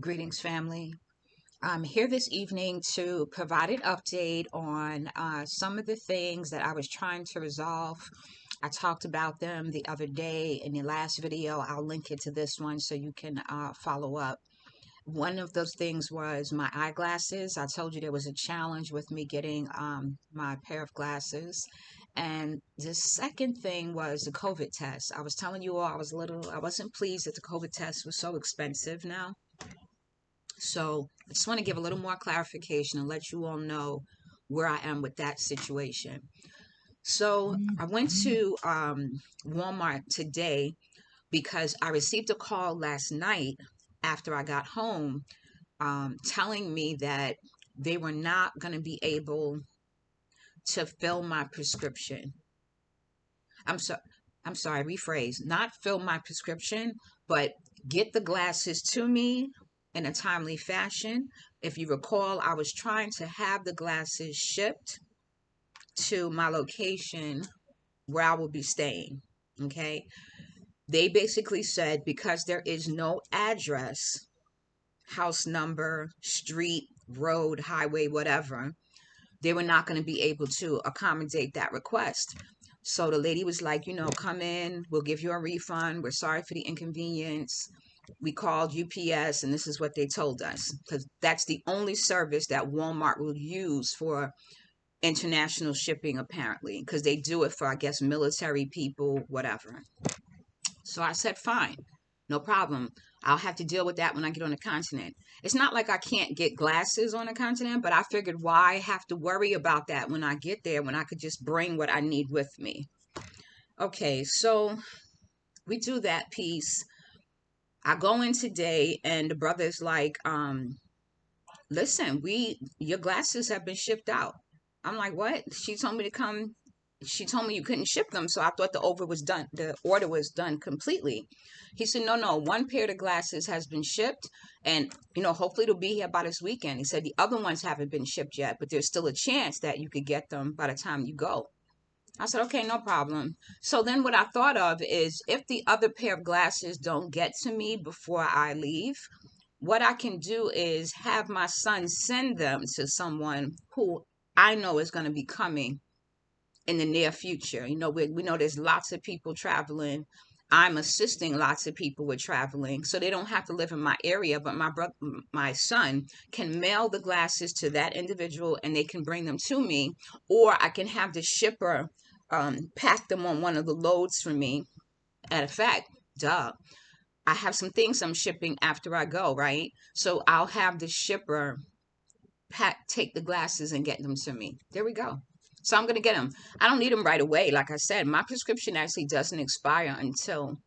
Greetings, family. I'm here this evening to provide an update on some of the things that I was trying to resolve. I talked about them the other day in the last video. I'll link it to this one so you can follow up. One of those things was my eyeglasses. I told you there was a challenge with me getting my pair of glasses. And the second thing was the COVID test. I was telling you all I wasn't pleased that the COVID test was so expensive now. So I just want to give a little more clarification and let you all know where I am with that situation. So I went to Walmart today because I received a call last night after I got home telling me that they were not going to be able to fill my prescription. I'm sorry. I'm sorry, rephrase, not fill my prescription, but get the glasses to me in a timely fashion. If you recall, I was trying to have the glasses shipped to my location where I will be staying. Okay. They basically said because there is no address, house number, street, road, highway, whatever, they were not going to be able to accommodate that request. So the lady was like, come in, we'll give you a refund. We're sorry for the inconvenience. We called UPS and this is what they told us, because that's the only service that Walmart will use for international shipping, apparently, because they do it for, I guess, military people, whatever. So I said, fine, no problem. I'll have to deal with that when I get on the continent. It's not like I can't get glasses on the continent, but I figured why have to worry about that when I get there when I could just bring what I need with me. Okay, so we do that piece. I go in today and the brother's like, listen, your glasses have been shipped out. I'm like, what? She told me to come. She told me you couldn't ship them, so I thought the order was done completely. He said, no, one pair of glasses has been shipped, and hopefully it'll be here by this weekend. He said the other ones haven't been shipped yet, but there's still a chance that you could get them by the time you go. I said, okay, no problem. So then what I thought of is if the other pair of glasses don't get to me before I leave, what I can do is have my son send them to someone who I know is going to be coming in the near future. We know there's lots of people traveling. I'm assisting lots of people with traveling, so they don't have to live in my area, but my son can mail the glasses to that individual and they can bring them to me, or I can have the shipper pack them on one of the loads for me. At a fact, duh, I have some things I'm shipping after I go, right? So I'll have the shipper take the glasses and get them to me. There we go. So I'm going to get them. I don't need them right away. Like I said, my prescription actually doesn't expire until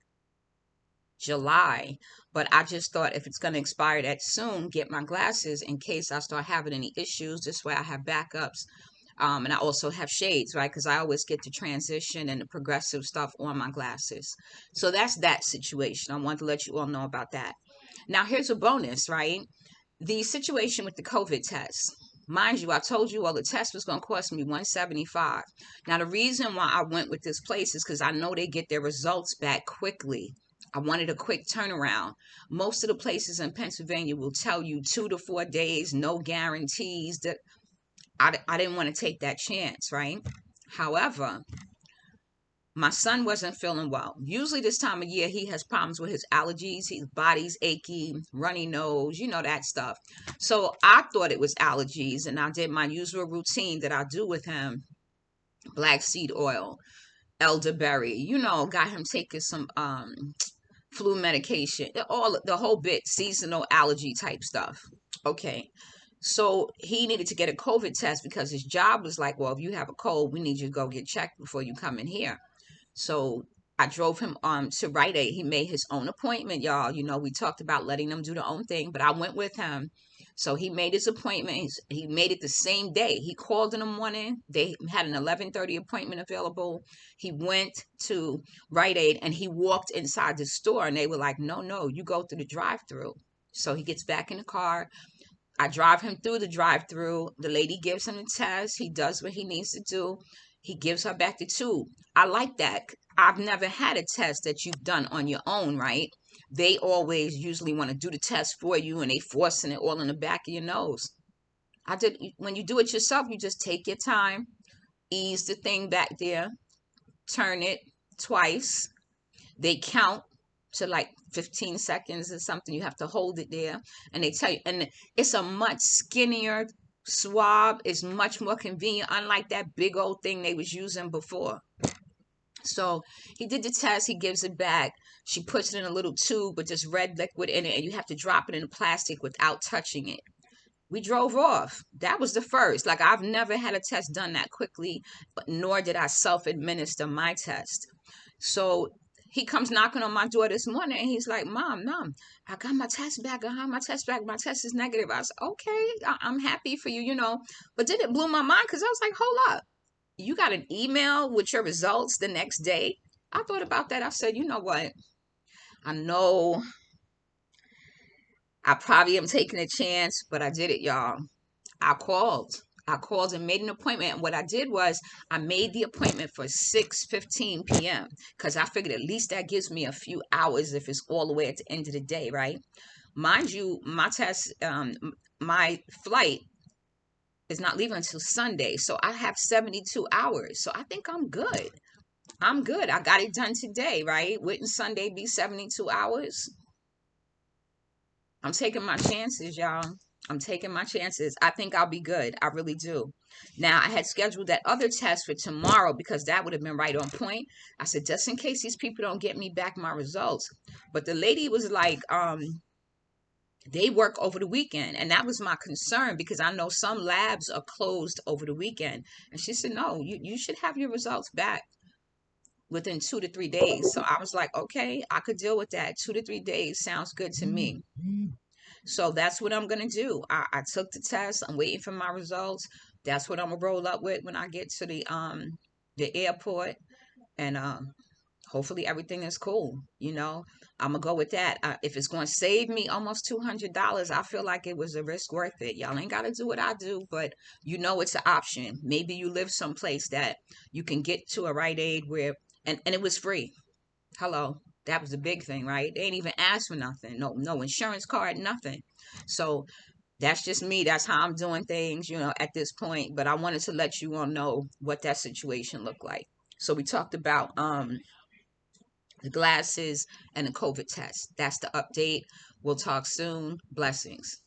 July. But I just thought if it's going to expire that soon, get my glasses in case I start having any issues. This way I have backups. And I also have shades, right? Because I always get the transition and the progressive stuff on my glasses. So that's that situation. I want to let you all know about that. Now, here's a bonus, right? The situation with the COVID test. Mind you, I told you all the test was going to cost me $175. Now, the reason why I went with this place is because I know they get their results back quickly. I wanted a quick turnaround. Most of the places in Pennsylvania will tell you 2 to 4 days, no guarantees. That I didn't want to take that chance, right? However, my son wasn't feeling well. Usually this time of year, he has problems with his allergies. His body's achy, runny nose, that stuff. So I thought it was allergies, and I did my usual routine that I do with him. Black seed oil, elderberry, got him taking some flu medication, all the whole bit, seasonal allergy type stuff. Okay. So he needed to get a COVID test because his job was like, well, if you have a cold, we need you to go get checked before you come in here. So I drove him to Rite Aid. He made his own appointment, y'all. We talked about letting them do their own thing, but I went with him. So he made his appointment. He made it the same day. He called in the morning. They had an 11:30 appointment available. He went to Rite Aid and he walked inside the store and they were like, no, you go through the drive-through. So he gets back in the car. I drive him through the drive-through. The lady gives him the test. He does what he needs to do. He gives her back the tube. I like that. I've never had a test that you've done on your own, right? They always usually want to do the test for you and they forcing it all in the back of your nose. When you do it yourself, you just take your time, ease the thing back there, turn it twice. They count to like 15 seconds or something. You have to hold it there and they tell you, and it's a much skinnier swab. It's much more convenient, unlike that big old thing they was using before. So he did the test, he gives it back. She puts it in a little tube with this red liquid in it, and you have to drop it in the plastic without touching it. We drove off. That was the first. Like, I've never had a test done that quickly, but nor did I self-administer my test. So he comes knocking on my door this morning and he's like, Mom, I got my test back. I got my test back. My test is negative. I said, okay, I'm happy for you, you know. But then it blew my mind because I was like, hold up. You got an email with your results the next day? I thought about that. I said, you know what? I know I probably am taking a chance, but I did it, y'all. I called. I called and made an appointment. And what I did was I made the appointment for 6:15 p.m. because I figured at least that gives me a few hours if it's all the way at the end of the day, right? Mind you, my flight is not leaving until Sunday. So I have 72 hours. So I think I'm good. I'm good. I got it done today, right? Wouldn't Sunday be 72 hours? I'm taking my chances, y'all. I'm taking my chances. I think I'll be good. I really do. Now, I had scheduled that other test for tomorrow because that would have been right on point. I said, just in case these people don't get me back my results. But the lady was like, they work over the weekend. And that was my concern because I know some labs are closed over the weekend. And she said, no, you should have your results back within 2 to 3 days. So I was like, okay, I could deal with that. 2 to 3 days sounds good to me. So that's what I'm going to do. I took the test. I'm waiting for my results. That's what I'm going to roll up with when I get to the airport. And hopefully everything is cool. You know, I'm going to go with that. If it's going to save me almost $200, I feel like it was a risk worth it. Y'all ain't got to do what I do, but you know it's an option. Maybe you live someplace that you can get to a Rite Aid where, and it was free. Hello. That was the big thing, right? They ain't even asked for nothing. No insurance card, nothing. So that's just me. That's how I'm doing things, you know, at this point. But I wanted to let you all know what that situation looked like. So we talked about the glasses and the COVID test. That's the update. We'll talk soon. Blessings.